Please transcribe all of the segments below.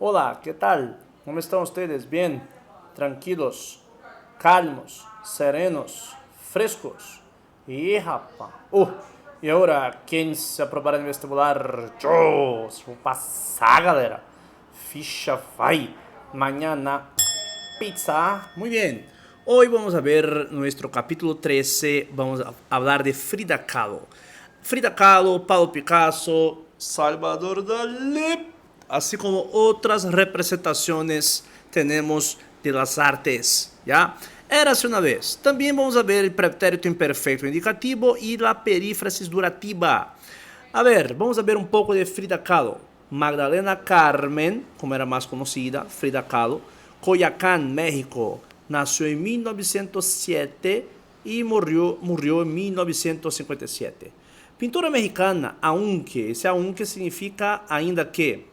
Hola, ¿qué tal? ¿Cómo están ustedes? Bien, tranquilos, calmos, serenos, frescos. E rapaz, e agora, quem se aprovar no vestibular? Eu vou passar, galera. Ficha vai. Mañana, pizza. Muy bien. Hoy vamos a ver nuestro capítulo 13. Vamos a hablar de Frida Kahlo. Frida Kahlo, Pablo Picasso, Salvador Dalí, así como otras representaciones tenemos de las artes, ¿ya? Érase una vez. También vamos a ver el pretérito imperfecto indicativo y la perífrasis durativa. A ver, vamos a ver un poco de Frida Kahlo. Magdalena Carmen, como era más conocida, Frida Kahlo, Coyoacán, México. Nació en 1907 y murió en 1957. Pintora mexicana, aunque, ese aunque significa ainda que,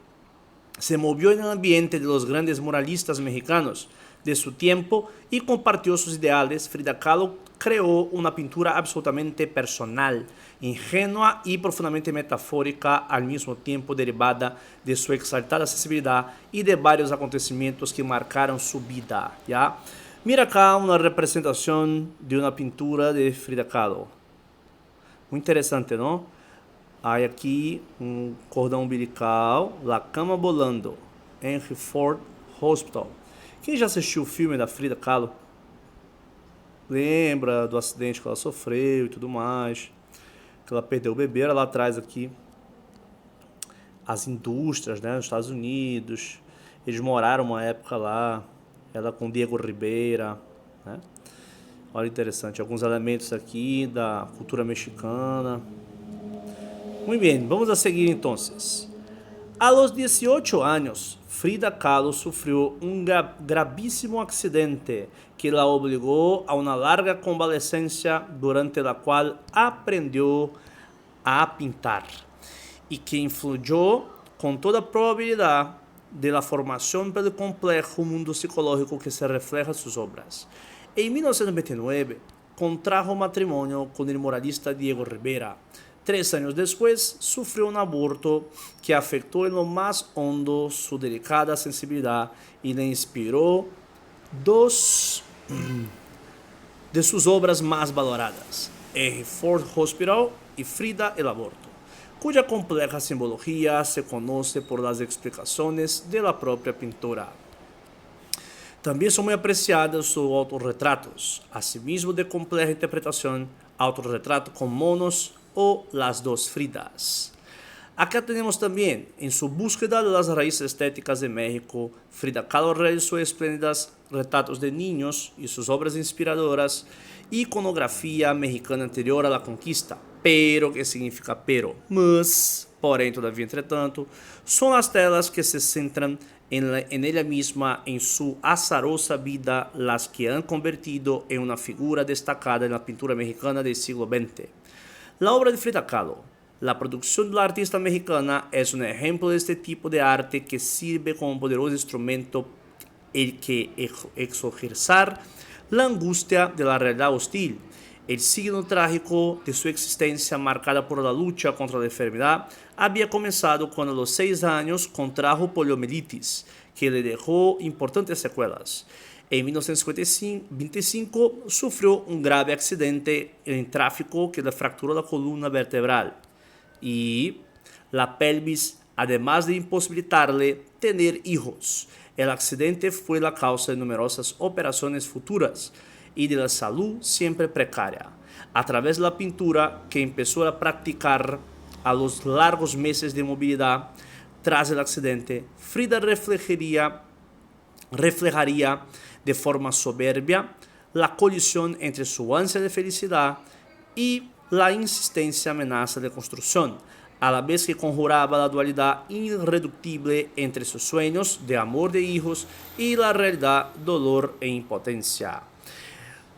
se movió en el ambiente de los grandes muralistas mexicanos de su tiempo y compartió sus ideales. Frida Kahlo creó una pintura absolutamente personal, ingenua y profundamente metafórica, al mismo tiempo derivada de su exaltada sensibilidad y de varios acontecimientos que marcaron su vida, ¿ya? Mira acá una representación de una pintura de Frida Kahlo. Muy interesante, ¿no? Há aqui um cordão umbilical, La Cama Bolando, Henry Ford Hospital. Quem já assistiu o filme da Frida Kahlo? Lembra do acidente que ela sofreu e tudo mais, que ela perdeu o bebê, era lá atrás aqui. As indústrias, né, nos Estados Unidos, eles moraram uma época lá, ela com Diego Rivera, né? Olha interessante, alguns elementos aqui da cultura mexicana. Muy bien, vamos a seguir entonces. A los 18 años, Frida Kahlo sufrió un gravísimo accidente que la obligó a una larga convalecencia durante la cual aprendió a pintar y que influyó con toda probabilidad de la formación del complejo mundo psicológico que se refleja en sus obras. En 1929, contrajo matrimonio con el moralista Diego Rivera. 3 años después, sufrió un aborto que afectó en lo más hondo su delicada sensibilidad y le inspiró dos de sus obras más valoradas, Henry Ford Hospital y Frida el Aborto, cuya compleja simbología se conoce por las explicaciones de la propia pintora. También son muy apreciados sus autorretratos, asimismo de compleja interpretación, autorretrato con monos o Las dos Fridas. Acá tenemos también, en su búsqueda de las raíces estéticas de México, Frida Kahlo realizó espléndidos retratos de niños y sus obras inspiradoras, iconografía mexicana anterior a la conquista. Pero, ¿qué significa pero? Mas, porém, todavía, entretanto, son las telas que se centran en ella misma, en su azarosa vida, las que han convertido en una figura destacada en la pintura mexicana del siglo XX. La obra de Frida Kahlo, la producción de la artista mexicana, es un ejemplo de este tipo de arte que sirve como poderoso instrumento el que exorcizar la angustia de la realidad hostil. El signo trágico de su existencia, marcada por la lucha contra la enfermedad, había comenzado cuando a los 6 años contrajo poliomielitis, que le dejó importantes secuelas. En 1925 sufrió un grave accidente en tráfico que le fracturó la columna vertebral y la pelvis, además de imposibilitarle tener hijos. El accidente fue la causa de numerosas operaciones futuras y de la salud siempre precaria. A través de la pintura que empezó a practicar a los largos meses de movilidad tras el accidente, Frida reflejaría de forma soberbia la colisión entre su ansia de felicidad y la insistente amenaza de construcción, a la vez que conjuraba la dualidad irreductible entre sus sueños de amor de hijos y la realidad, dolor e impotencia.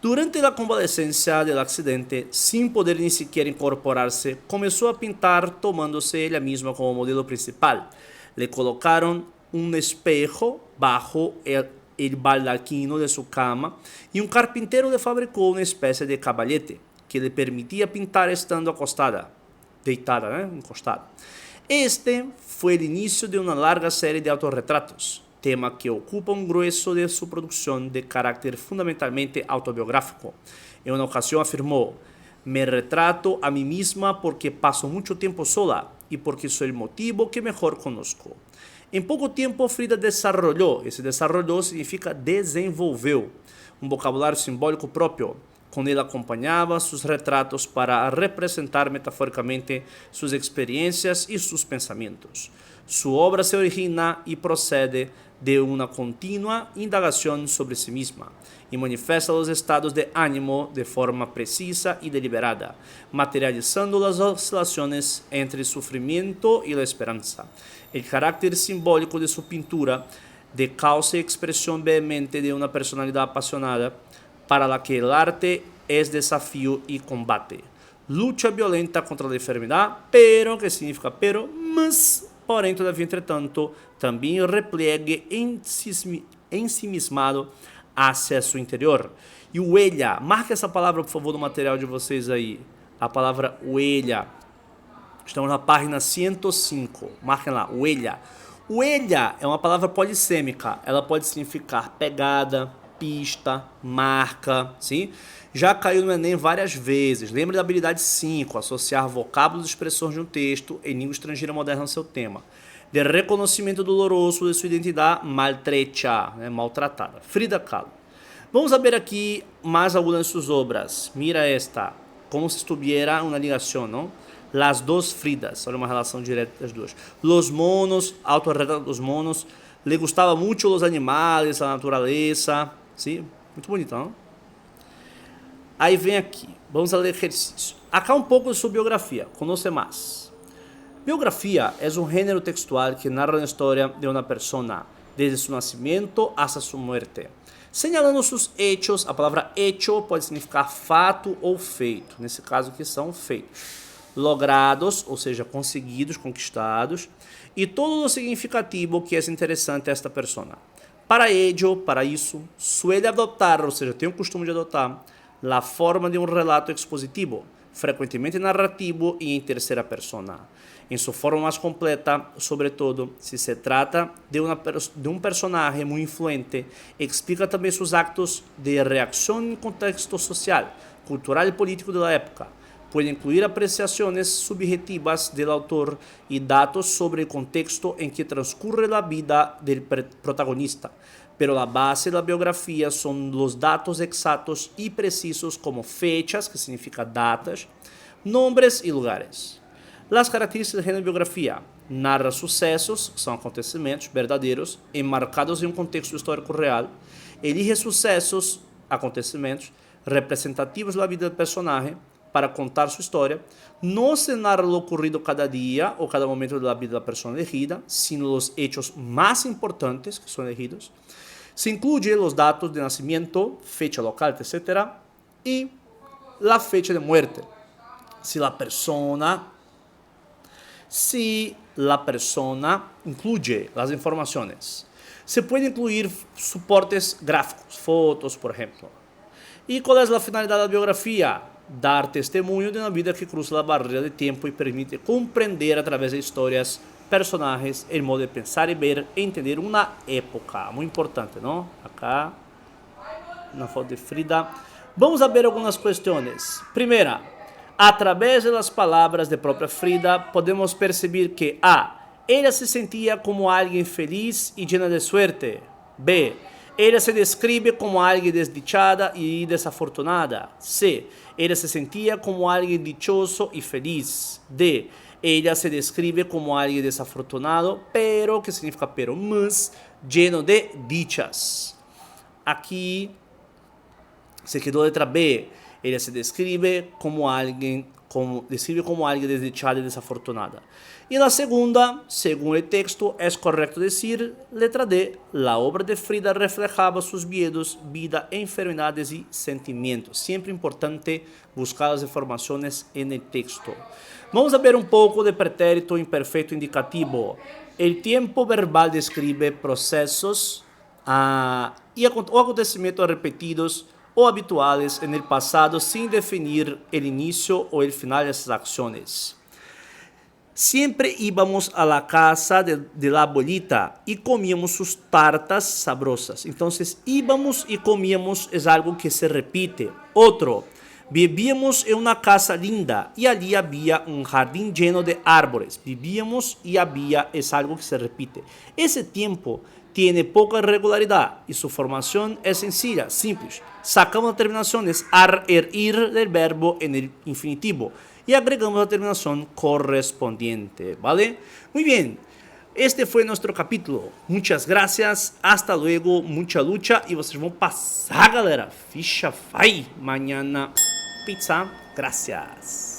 Durante la convalecencia del accidente, sin poder ni siquiera incorporarse, comenzó a pintar tomándose ella misma como modelo principal. Le colocaron un espejo bajo el baldaquino de su cama y un carpintero le fabricó una especie de caballete que le permitía pintar estando acostada, deitada, encostada. Este fue el inicio de una larga serie de autorretratos, tema que ocupa un grueso de su producción de carácter fundamentalmente autobiográfico. En una ocasión afirmó: me retrato a mí misma porque paso mucho tiempo sola y porque soy el motivo que mejor conozco. En poco tiempo Frida desarrolló, esse desarrolló significa desenvolveu, um vocabulário simbólico próprio. Com ele acompanhava seus retratos para representar metaforicamente suas experiências e seus pensamentos. Sua obra se origina e procede de uma contínua indagação sobre si mesma e manifesta os estados de ânimo de forma precisa e deliberada, materializando as oscilações entre sofrimento e a esperança. O caráter simbólico de sua pintura, de causa e expressão veemente de uma personalidade apaixonada, para la que el arte es desafío y combate. Lucha violenta contra la enfermedad, pero, que significa pero, mas, porém, todavia, entretanto, também repliegue ensimismado hacia su interior. E huella, marque essa palavra, por favor, no material de vocês aí. A palavra huella. Estamos na página 105. Marquem lá, huella. Huella é uma palavra polissêmica. Ela pode significar pegada, pista, marca, sim? Já caiu no Enem várias vezes. Lembre da habilidade 5, associar vocábulos e expressões de um texto em língua estrangeira moderna ao seu tema. De reconhecimento doloroso de sua identidade maltrecha, maltratada. Frida Kahlo. Vamos ver aqui mais algumas de suas obras. Mira esta, como se estuviera uma ligação, não? Las dos Fridas, olha uma relação direta das duas. Los monos, autorretrato dos monos. Le gustava muito os animais, a natureza. Sim, muito bonito, não? Aí vem aqui, vamos ler exercício. Acá um pouco de sua biografia, conoce mais. Biografia é um gênero textual que narra a história de uma pessoa, desde seu nascimento hasta sua muerte. Señalando seus hechos, a palavra hecho pode significar fato ou feito, nesse caso aqui são feitos. Logrados, ou seja, conseguidos, conquistados, e todo o significativo que é interessante a esta pessoa. Para ello, para isso, suele adoptar, ou seja, tem o costume de adotar, a forma de um relato expositivo, frequentemente narrativo e em terceira persona. Em sua forma mais completa, sobretudo, se se trata de um personagem muito influente, explica também seus actos de reação em contexto social, cultural e político da época. Pode incluir apreciações subjetivas do autor e dados sobre o contexto em que transcurre a vida do protagonista, pero a base da biografia são os dados exatos e precisos como fechas, que significa datas, nomes e lugares. As características da biografia: narra sucessos, que são acontecimentos verdadeiros, enmarcados em um contexto histórico real, elige sucessos, acontecimentos, representativos da vida do personagem, para contar sua história. Não se narra o ocorrido cada dia ou cada momento da vida da pessoa elegida, sino os hechos mais importantes que são elegidos. Se incluye os dados de nascimento, fecha local, etc. e a fecha de muerte. Se a persona incluye as informações. Se pode incluir suportes gráficos, fotos, por exemplo. E qual é a finalidade da biografia? Dar testemunho de uma vida que cruza a barreira de tempo e permite compreender através de histórias, personagens, o modo de pensar e ver e entender uma época. Muito importante, não? Acá, na foto de Frida. Vamos ver algumas questões. Primeira, através das palavras de própria Frida, podemos perceber que A. Ela se sentia como alguém feliz e llena de suerte. B. Ela se descreve como alguém desdichada e desafortunada. C. Ela se sentia como alguém dichoso e feliz. D. Ela se descreve como alguém desafortunado, pero, que significa pero, mas, lleno de dichas. Aqui se quedou a letra B. Ela se descreve como alguém desdichada e desafortunada. E na segunda, segundo o texto, é correto dizer, letra D, a obra de Frida reflejava seus medos, vida, enfermidades e sentimentos. Sempre importante buscar as informações no texto. Vamos ver um pouco de pretérito imperfeito indicativo. O tempo verbal descreve processos ou acontecimentos repetidos ou habituales en el pasado sin definir el inicio o el final de essas ações. Siempre íbamos a la casa de la abuelita y comíamos sus tartas sabrosas. Entonces, íbamos y comíamos es algo que se repite. Otro, vivíamos en una casa linda y allí había un jardín lleno de árboles. Vivíamos y había es algo que se repite. Ese tiempo tiene poca regularidad y su formación es sencilla, simple. Sacamos las terminaciones ar, ir del verbo en el infinitivo y agregamos la terminación correspondiente, ¿vale? Muy bien, este fue nuestro capítulo. Muchas gracias, hasta luego, mucha lucha y vocês vão passar, galera. Ficha vai, mañana pizza. Gracias.